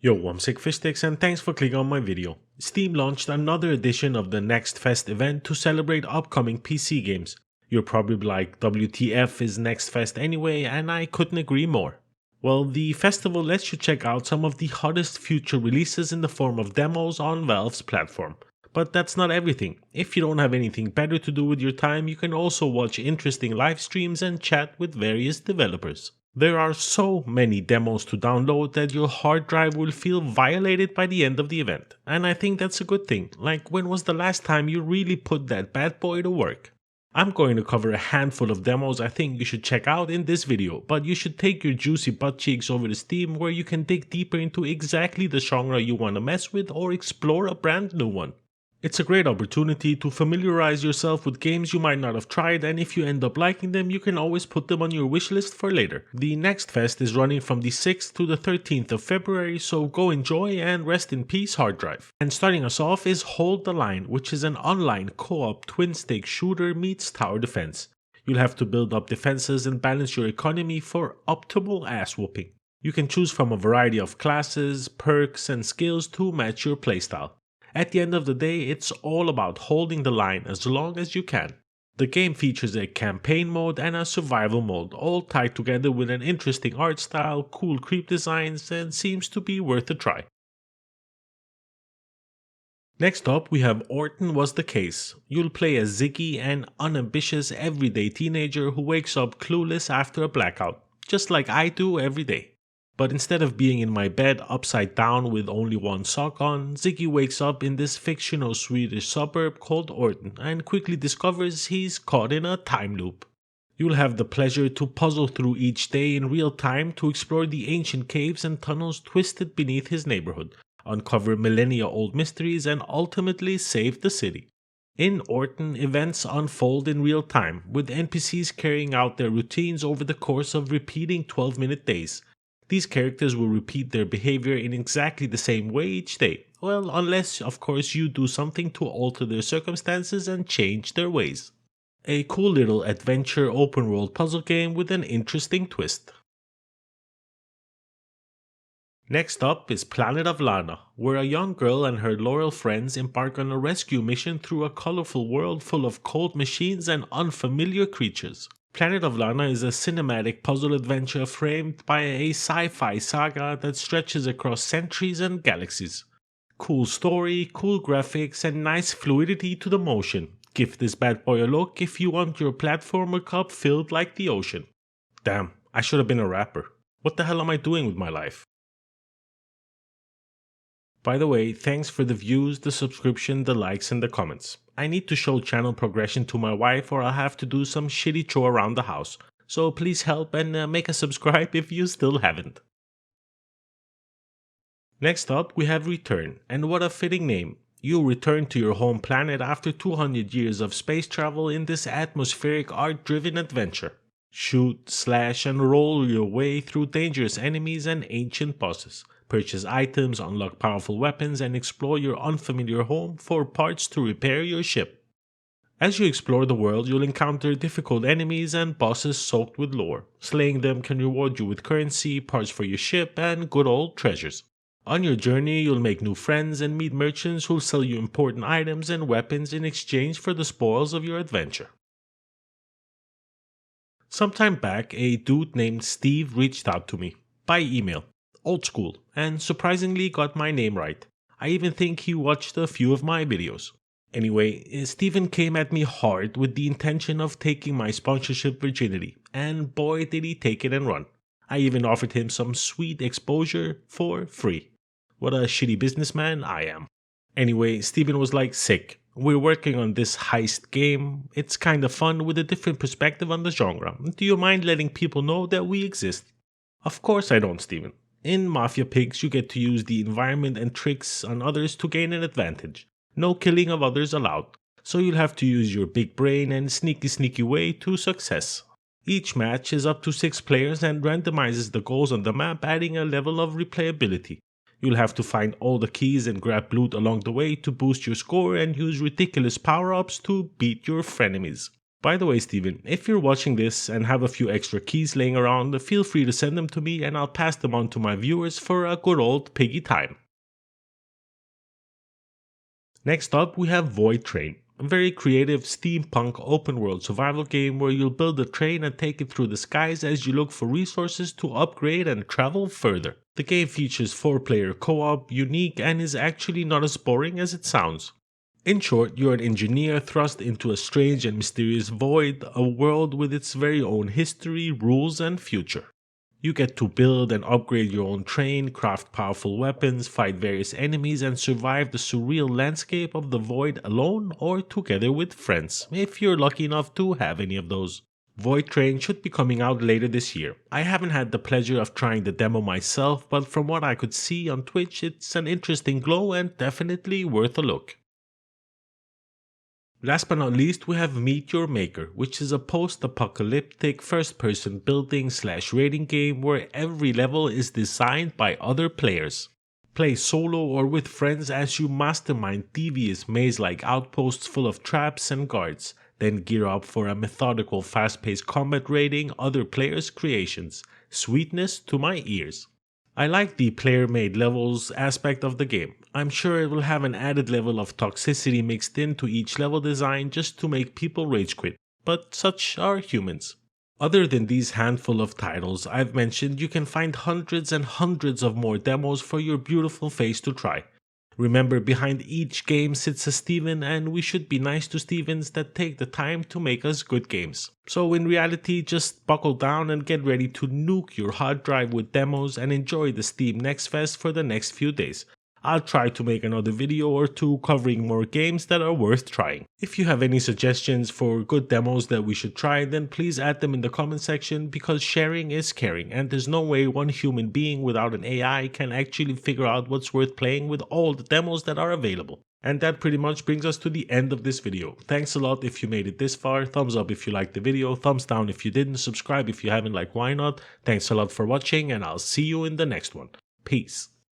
Yo, I'm Sickfishsticks and thanks for clicking on my video. Steam launched another edition of the Next Fest event to celebrate upcoming PC games. You're probably like, WTF is Next Fest anyway, and I couldn't agree more. Well, the festival lets you check out some of the hottest future releases in the form of demos on Valve's platform. But that's not everything. If you don't have anything better to do with your time, you can also watch interesting live streams and chat with various developers. There are so many demos to download that your hard drive will feel violated by the end of the event, and I think that's a good thing. Like, when was the last time you really put that bad boy to work? I'm going to cover a handful of demos I think you should check out in this video, but you should take your juicy butt cheeks over to Steam where you can dig deeper into exactly the genre you want to mess with or explore a brand new one. It's a great opportunity to familiarize yourself with games you might not have tried, and if you end up liking them, you can always put them on your wishlist for later. The Next Fest is running from the 6th to the 13th of February, so go enjoy and rest in peace hard drive. And starting us off is Hold the Line, which is an online co-op twin-stick shooter meets tower defense. You'll have to build up defenses and balance your economy for optimal ass whooping. You can choose from a variety of classes, perks, and skills to match your playstyle. At the end of the day, it's all about holding the line as long as you can. The game features a campaign mode and a survival mode, all tied together with an interesting art style, cool creep designs, and seems to be worth a try. Next up, we have Orten Was the Case. You'll play as Ziggy, an unambitious everyday teenager who wakes up clueless after a blackout, just like I do every day. But instead of being in my bed upside down with only one sock on, Ziggy wakes up in this fictional Swedish suburb called Orten and quickly discovers he's caught in a time loop. You'll have the pleasure to puzzle through each day in real time to explore the ancient caves and tunnels twisted beneath his neighborhood, uncover millennia-old mysteries, and ultimately save the city. In Orten, events unfold in real time, with NPCs carrying out their routines over the course of repeating 12-minute days. These characters will repeat their behavior in exactly the same way each day, well, unless of course you do something to alter their circumstances and change their ways. A cool little adventure open world puzzle game with an interesting twist. Next up is Planet of Lana, where a young girl and her loyal friends embark on a rescue mission through a colorful world full of cold machines and unfamiliar creatures. Planet of Lana is a cinematic puzzle adventure framed by a sci-fi saga that stretches across centuries and galaxies. Cool story, cool graphics, and nice fluidity to the motion. Give this bad boy a look if you want your platformer cup filled like the ocean. Damn, I should have been a rapper. What the hell am I doing with my life? By the way, thanks for the views, the subscription, the likes, and the comments. I need to show channel progression to my wife or I'll have to do some shitty chore around the house. So please help and make a subscribe if you still haven't. Next up, we have Return, and what a fitting name. You'll return to your home planet after 200 years of space travel in this atmospheric art-driven adventure. Shoot, slash, and roll your way through dangerous enemies and ancient bosses. Purchase items, unlock powerful weapons, and explore your unfamiliar home for parts to repair your ship. As you explore the world, you'll encounter difficult enemies and bosses soaked with lore. Slaying them can reward you with currency, parts for your ship, and good old treasures. On your journey, you'll make new friends and meet merchants who'll sell you important items and weapons in exchange for the spoils of your adventure. Sometime back, a dude named Steve reached out to me by email. Old school, and surprisingly got my name right. I even think he watched a few of my videos. Anyway, Steven came at me hard with the intention of taking my sponsorship virginity, and boy did he take it and run. I even offered him some sweet exposure for free. What a shitty businessman I am. Anyway, Steven was like, sick. We're working on this heist game. It's kinda fun with a different perspective on the genre. Do you mind letting people know that we exist? Of course I don't, Steven. In Mafia Pigs, you get to use the environment and tricks on others to gain an advantage. No killing of others allowed, so you'll have to use your big brain and sneaky way to success. Each match is up to 6 players and randomizes the goals on the map, adding a level of replayability. You'll have to find all the keys and grab loot along the way to boost your score and use ridiculous power-ups to beat your frenemies. By the way, Steven, if you're watching this and have a few extra keys laying around, feel free to send them to me and I'll pass them on to my viewers for a good old piggy time. Next up, we have VoidTrain, a very creative steampunk open world survival game where you'll build a train and take it through the skies as you look for resources to upgrade and travel further. The game features 4-player co-op, unique, and is actually not as boring as it sounds. In short, you're an engineer thrust into a strange and mysterious void, a world with its very own history, rules, and future. You get to build and upgrade your own train, craft powerful weapons, fight various enemies, and survive the surreal landscape of the void alone or together with friends, if you're lucky enough to have any of those. VoidTrain should be coming out later this year. I haven't had the pleasure of trying the demo myself, but from what I could see on Twitch, it's an interesting glow and definitely worth a look. Last but not least, we have Meet Your Maker, which is a post-apocalyptic first-person building/raiding game where every level is designed by other players. Play solo or with friends as you mastermind devious maze-like outposts full of traps and guards, then gear up for a methodical fast-paced combat raiding other players' creations. Sweetness to my ears. I like the player-made levels aspect of the game. I'm sure it will have an added level of toxicity mixed into each level design just to make people rage quit, but such are humans. Other than these handful of titles I've mentioned, you can find hundreds and hundreds of more demos for your beautiful face to try. Remember, behind each game sits a Steven, and we should be nice to Stevens that take the time to make us good games. So in reality, just buckle down and get ready to nuke your hard drive with demos and enjoy the Steam Next Fest for the next few days. I'll try to make another video or two covering more games that are worth trying. If you have any suggestions for good demos that we should try, then please add them in the comment section, because sharing is caring and there's no way one human being without an AI can actually figure out what's worth playing with all the demos that are available. And that pretty much brings us to the end of this video. Thanks a lot if you made it this far, thumbs up if you liked the video, thumbs down if you didn't, subscribe if you haven't, like why not. Thanks a lot for watching and I'll see you in the next one. Peace.